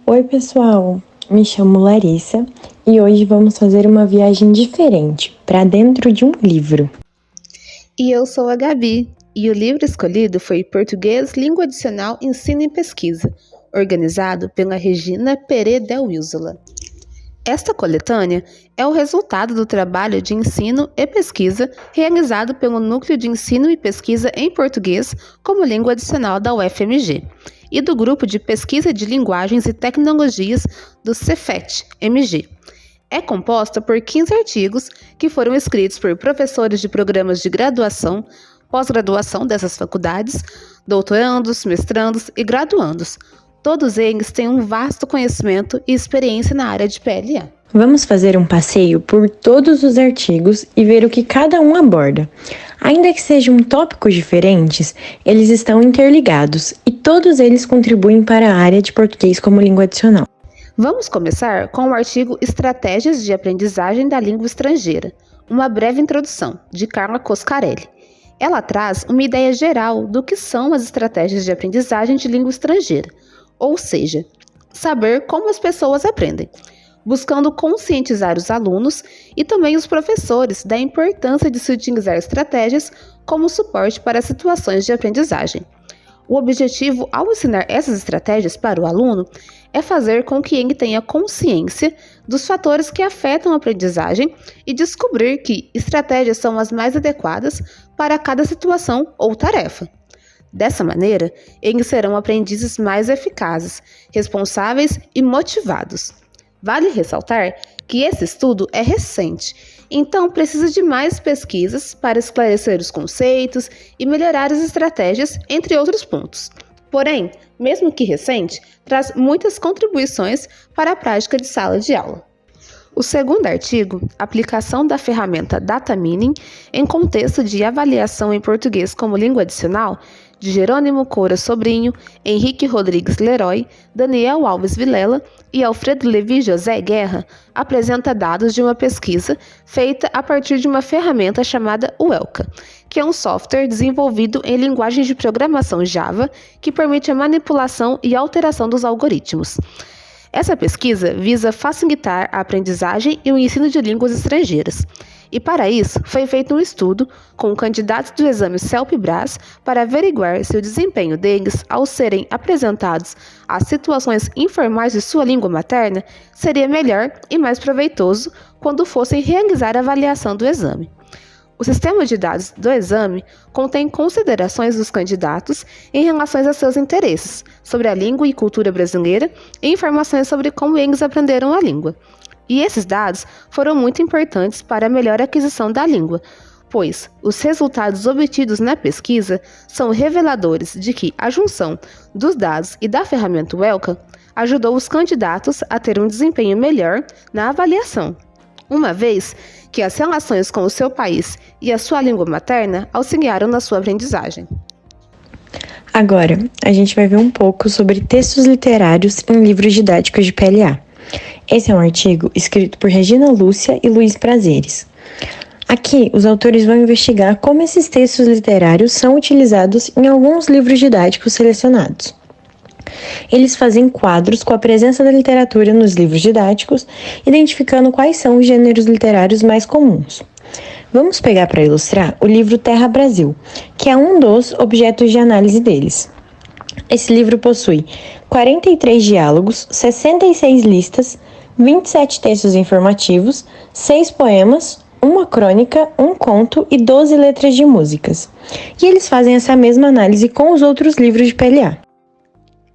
Oi pessoal, me chamo Larissa e hoje vamos fazer uma viagem diferente para dentro de um livro. E eu sou a Gabi, e o livro escolhido foi Português, Língua Adicional, Ensino e Pesquisa, organizado pela Regina Pere del Wilzola. Esta coletânea é o resultado do trabalho de ensino e pesquisa realizado pelo Núcleo de Ensino e Pesquisa em Português como Língua Adicional da UFMG e do Grupo de Pesquisa de Linguagens e Tecnologias do Cefet-MG. É composta por 15 artigos que foram escritos por professores de programas de graduação, pós-graduação dessas faculdades, doutorandos, mestrandos e graduandos. Todos eles têm um vasto conhecimento e experiência na área de PLA. Vamos fazer um passeio por todos os artigos e ver o que cada um aborda. Ainda que sejam tópicos diferentes, eles estão interligados e todos eles contribuem para a área de português como língua adicional. Vamos começar com o artigo Estratégias de Aprendizagem da Língua Estrangeira, uma breve introdução, de Carla Coscarelli. Ela traz uma ideia geral do que são as estratégias de aprendizagem de língua estrangeira, ou seja, saber como as pessoas aprendem, buscando conscientizar os alunos e também os professores da importância de se utilizar estratégias como suporte para situações de aprendizagem. O objetivo, ao ensinar essas estratégias para o aluno, é fazer com que ele tenha consciência dos fatores que afetam a aprendizagem e descobrir que estratégias são as mais adequadas para cada situação ou tarefa. Dessa maneira, eles serão aprendizes mais eficazes, responsáveis e motivados. Vale ressaltar que esse estudo é recente, então precisa de mais pesquisas para esclarecer os conceitos e melhorar as estratégias, entre outros pontos. Porém, mesmo que recente, traz muitas contribuições para a prática de sala de aula. O segundo artigo, Aplicação da ferramenta Data Mining em contexto de avaliação em português como língua adicional, de Jerônimo Coura Sobrinho, Henrique Rodrigues Leroy, Daniel Alves Vilela e Alfredo Levi José Guerra, apresenta dados de uma pesquisa feita a partir de uma ferramenta chamada Welka, que é um software desenvolvido em linguagem de programação Java que permite a manipulação e alteração dos algoritmos. Essa pesquisa visa facilitar a aprendizagem e o ensino de línguas estrangeiras. E para isso, foi feito um estudo com candidatos do exame CELP-BRAS para averiguar se o desempenho deles, ao serem apresentados às situações informais de sua língua materna, seria melhor e mais proveitoso quando fossem realizar a avaliação do exame. O sistema de dados do exame contém considerações dos candidatos em relação a seus interesses sobre a língua e cultura brasileira e informações sobre como eles aprenderam a língua. E esses dados foram muito importantes para a melhor aquisição da língua, pois os resultados obtidos na pesquisa são reveladores de que a junção dos dados e da ferramenta Welka ajudou os candidatos a ter um desempenho melhor na avaliação, uma vez que as relações com o seu país e a sua língua materna auxiliaram na sua aprendizagem. Agora, a gente vai ver um pouco sobre textos literários em livros didáticos de PLA. Esse é um artigo escrito por Regina Lúcia e Luiz Prazeres. Aqui, os autores vão investigar como esses textos literários são utilizados em alguns livros didáticos selecionados. Eles fazem quadros com a presença da literatura nos livros didáticos, identificando quais são os gêneros literários mais comuns. Vamos pegar para ilustrar o livro Terra Brasil, que é um dos objetos de análise deles. Esse livro possui 43 diálogos, 66 listas, 27 textos informativos, 6 poemas, uma crônica, um conto e 12 letras de músicas. E eles fazem essa mesma análise com os outros livros de PLA.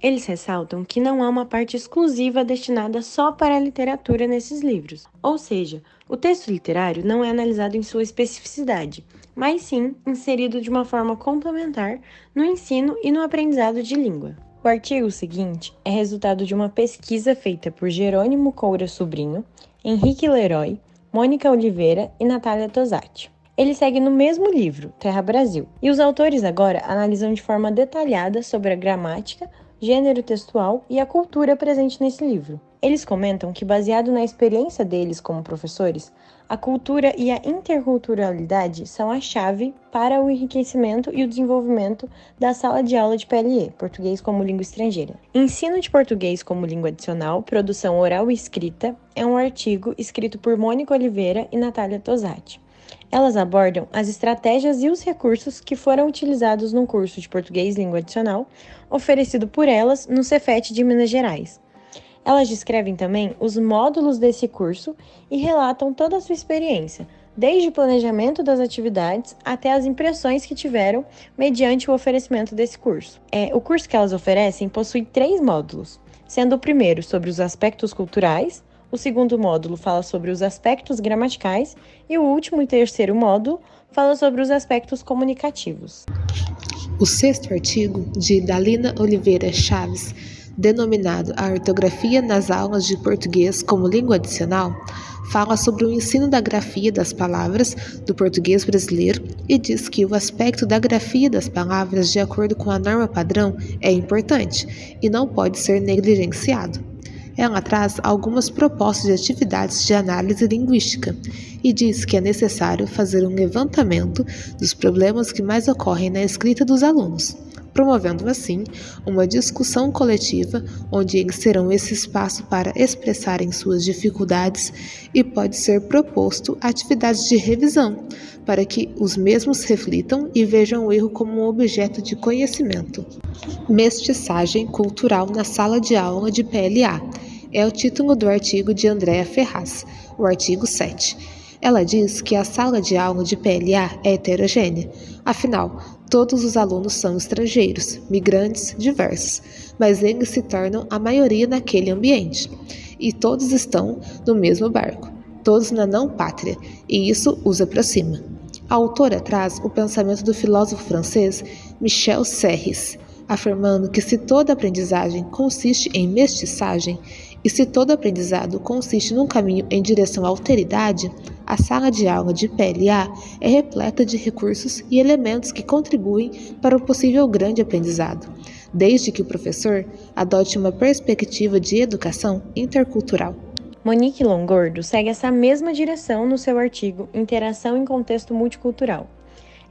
Eles ressaltam que não há uma parte exclusiva destinada só para a literatura nesses livros, ou seja, o texto literário não é analisado em sua especificidade, mas sim inserido de uma forma complementar no ensino e no aprendizado de língua. O artigo seguinte é resultado de uma pesquisa feita por Jerônimo Coura Sobrinho, Henrique Leroy, Mônica Oliveira e Natália Tosatti. Ele segue no mesmo livro, Terra Brasil, e os autores agora analisam de forma detalhada sobre a gramática, gênero textual e a cultura presente nesse livro. Eles comentam que, baseado na experiência deles como professores, a cultura e a interculturalidade são a chave para o enriquecimento e o desenvolvimento da sala de aula de PLE, português como língua estrangeira. Ensino de português como língua adicional, produção oral e escrita, é um artigo escrito por Mônica Oliveira e Natália Tosati. Elas abordam as estratégias e os recursos que foram utilizados no curso de português língua adicional, oferecido por elas no Cefet de Minas Gerais. Elas descrevem também os módulos desse curso e relatam toda a sua experiência, desde o planejamento das atividades até as impressões que tiveram mediante o oferecimento desse curso. O curso que elas oferecem possui 3 módulos, sendo o primeiro sobre os aspectos culturais, o segundo módulo fala sobre os aspectos gramaticais e o último e terceiro módulo fala sobre os aspectos comunicativos. O 6º artigo, de Dalina Oliveira Chaves, denominado A Ortografia nas Aulas de Português como Língua Adicional, fala sobre o ensino da grafia das palavras do português brasileiro e diz que o aspecto da grafia das palavras de acordo com a norma padrão é importante e não pode ser negligenciado. Ela traz algumas propostas de atividades de análise linguística e diz que é necessário fazer um levantamento dos problemas que mais ocorrem na escrita dos alunos, promovendo assim uma discussão coletiva onde eles terão esse espaço para expressarem suas dificuldades e pode ser proposto atividades de revisão para que os mesmos reflitam e vejam o erro como um objeto de conhecimento. Mestiçagem cultural na sala de aula de PLA é o título do artigo de Andréa Ferraz, o artigo 7. Ela diz que a sala de aula de PLA é heterogênea, afinal, todos os alunos são estrangeiros, migrantes, diversos, mas eles se tornam a maioria naquele ambiente, e todos estão no mesmo barco, todos na não-pátria, e isso os aproxima. A autora traz o pensamento do filósofo francês Michel Serres, afirmando que se toda aprendizagem consiste em mestiçagem e se todo aprendizado consiste num caminho em direção à alteridade, a sala de aula de PLA é repleta de recursos e elementos que contribuem para o possível grande aprendizado, desde que o professor adote uma perspectiva de educação intercultural. Monique Longordo segue essa mesma direção no seu artigo Interação em Contexto Multicultural.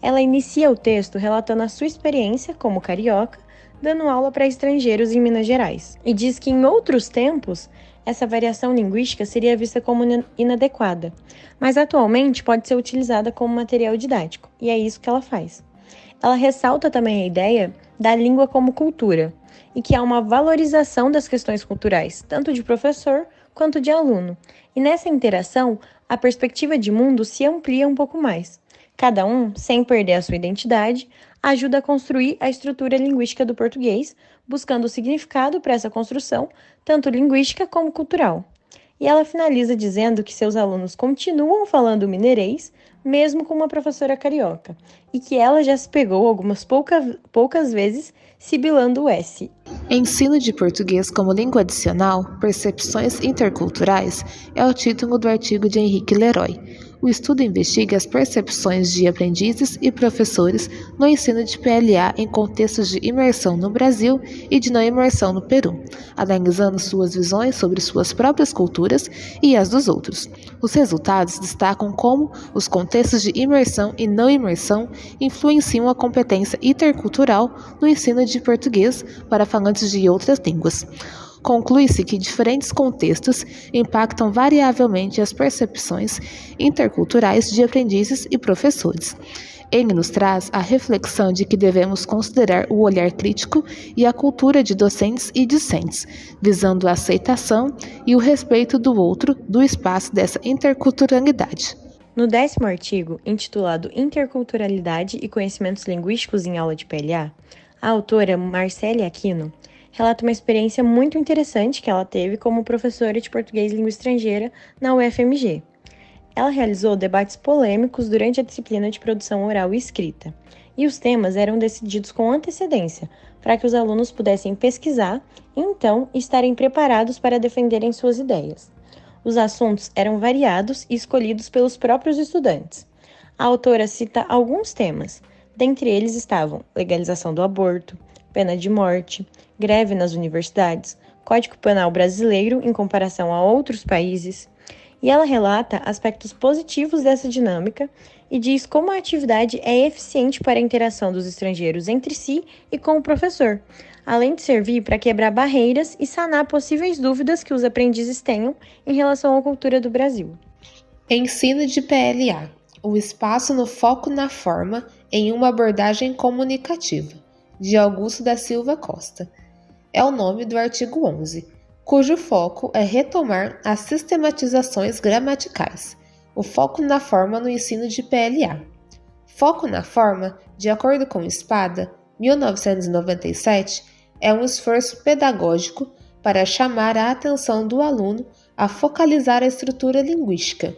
Ela inicia o texto relatando a sua experiência como carioca, dando aula para estrangeiros em Minas Gerais, e diz que em outros tempos essa variação linguística seria vista como inadequada, mas atualmente pode ser utilizada como material didático, e é isso que ela faz. Ela ressalta também a ideia da língua como cultura, e que há uma valorização das questões culturais, tanto de professor quanto de aluno, e nessa interação a perspectiva de mundo se amplia um pouco mais. Cada um, sem perder a sua identidade, ajuda a construir a estrutura linguística do português, buscando o significado para essa construção, tanto linguística como cultural. E ela finaliza dizendo que seus alunos continuam falando mineirês, mesmo com uma professora carioca, e que ela já se pegou algumas poucas vezes sibilando o S. Ensino de português como língua adicional, percepções interculturais, é o título do artigo de Henrique Leroy. O estudo investiga as percepções de aprendizes e professores no ensino de PLA em contextos de imersão no Brasil e de não imersão no Peru, analisando suas visões sobre suas próprias culturas e as dos outros. Os resultados destacam como os contextos de imersão e não imersão influenciam a competência intercultural no ensino de português para falantes de outras línguas. Conclui-se que diferentes contextos impactam variavelmente as percepções interculturais de aprendizes e professores. Ele nos traz a reflexão de que devemos considerar o olhar crítico e a cultura de docentes e discentes, visando a aceitação e o respeito do outro do espaço dessa interculturalidade. No 10º artigo, intitulado Interculturalidade e Conhecimentos Linguísticos em Aula de PLA, a autora Marcele Aquino relata uma experiência muito interessante que ela teve como professora de português língua estrangeira na UFMG. Ela realizou debates polêmicos durante a disciplina de produção oral e escrita, e os temas eram decididos com antecedência, para que os alunos pudessem pesquisar e então estarem preparados para defenderem suas ideias. Os assuntos eram variados e escolhidos pelos próprios estudantes. A autora cita alguns temas, dentre eles estavam legalização do aborto, pena de morte, greve nas universidades, Código Penal brasileiro em comparação a outros países, e ela relata aspectos positivos dessa dinâmica e diz como a atividade é eficiente para a interação dos estrangeiros entre si e com o professor, além de servir para quebrar barreiras e sanar possíveis dúvidas que os aprendizes tenham em relação à cultura do Brasil. Ensino de PLA. O espaço no foco na forma em uma abordagem comunicativa, de Augusto da Silva Costa. É o nome do artigo 11, cujo foco é retomar as sistematizações gramaticais. O foco na forma no ensino de PLA. Foco na forma, de acordo com Espada, 1997, é um esforço pedagógico para chamar a atenção do aluno a focalizar a estrutura linguística,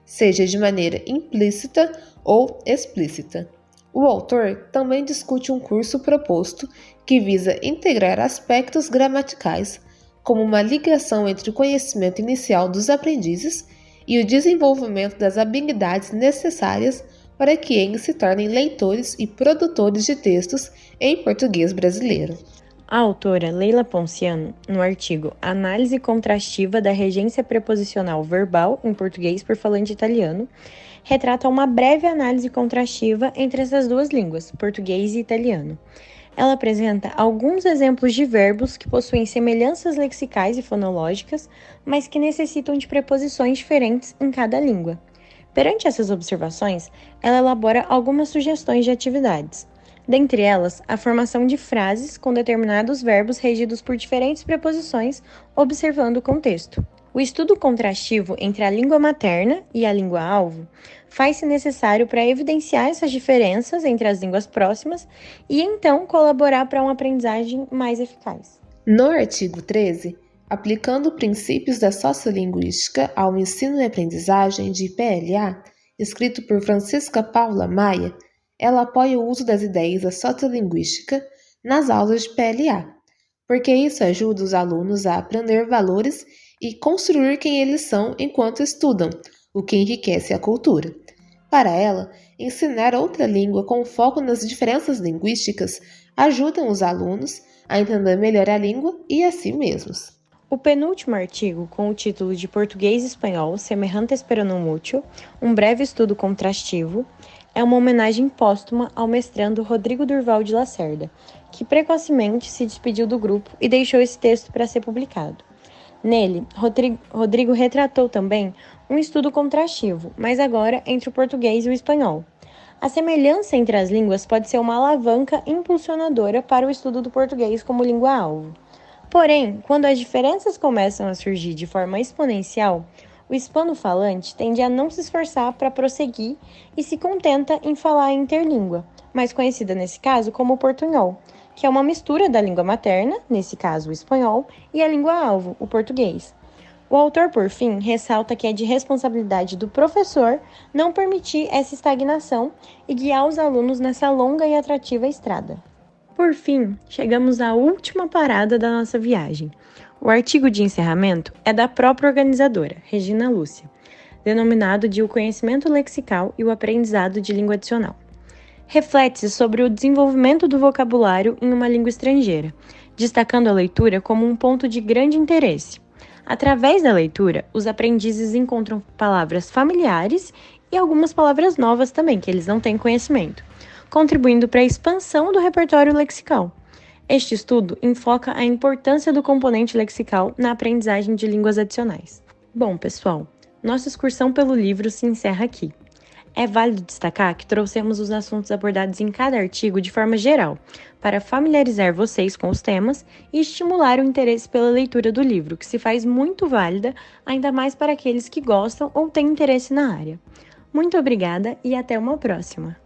seja de maneira implícita ou explícita. O autor também discute um curso proposto que visa integrar aspectos gramaticais, como uma ligação entre o conhecimento inicial dos aprendizes e o desenvolvimento das habilidades necessárias para que eles se tornem leitores e produtores de textos em português brasileiro. A autora Leila Ponciano, no artigo Análise Contrastiva da Regência Preposicional Verbal em Português por Falante Italiano, retrata uma breve análise contrastiva entre essas duas línguas, português e italiano. Ela apresenta alguns exemplos de verbos que possuem semelhanças lexicais e fonológicas, mas que necessitam de preposições diferentes em cada língua. Perante essas observações, ela elabora algumas sugestões de atividades. Dentre elas, a formação de frases com determinados verbos regidos por diferentes preposições, observando o contexto. O estudo contrastivo entre a língua materna e a língua-alvo faz-se necessário para evidenciar essas diferenças entre as línguas próximas e, então, colaborar para uma aprendizagem mais eficaz. No artigo 13, aplicando princípios da sociolinguística ao ensino e aprendizagem de PLA, escrito por Francisca Paula Maia, ela apoia o uso das ideias da sociolinguística nas aulas de PLA, porque isso ajuda os alunos a aprender valores e construir quem eles são enquanto estudam, o que enriquece a cultura. Para ela, ensinar outra língua com foco nas diferenças linguísticas ajudam os alunos a entender melhor a língua e a si mesmos. O penúltimo artigo, com o título de Português e Espanhol Semejantes pero no mucho, um breve estudo contrastivo, é uma homenagem póstuma ao mestrando Rodrigo Durval de Lacerda, que precocemente se despediu do grupo e deixou esse texto para ser publicado. Nele, Rodrigo retratou também um estudo contrastivo, mas agora entre o português e o espanhol. A semelhança entre as línguas pode ser uma alavanca impulsionadora para o estudo do português como língua-alvo. Porém, quando as diferenças começam a surgir de forma exponencial, o hispano-falante tende a não se esforçar para prosseguir e se contenta em falar a interlíngua, mais conhecida nesse caso como portunhol, que é uma mistura da língua materna, nesse caso o espanhol, e a língua-alvo, o português. O autor, por fim, ressalta que é de responsabilidade do professor não permitir essa estagnação e guiar os alunos nessa longa e atrativa estrada. Por fim, chegamos à última parada da nossa viagem. O artigo de encerramento é da própria organizadora, Regina Lúcia, denominado de O Conhecimento Lexical e o Aprendizado de Língua Adicional. Reflete-se sobre o desenvolvimento do vocabulário em uma língua estrangeira, destacando a leitura como um ponto de grande interesse. Através da leitura, os aprendizes encontram palavras familiares e algumas palavras novas também, que eles não têm conhecimento, contribuindo para a expansão do repertório lexical. Este estudo enfoca a importância do componente lexical na aprendizagem de línguas adicionais. Bom, pessoal, nossa excursão pelo livro se encerra aqui. É válido destacar que trouxemos os assuntos abordados em cada artigo de forma geral, para familiarizar vocês com os temas e estimular o interesse pela leitura do livro, que se faz muito válida, ainda mais para aqueles que gostam ou têm interesse na área. Muito obrigada e até uma próxima!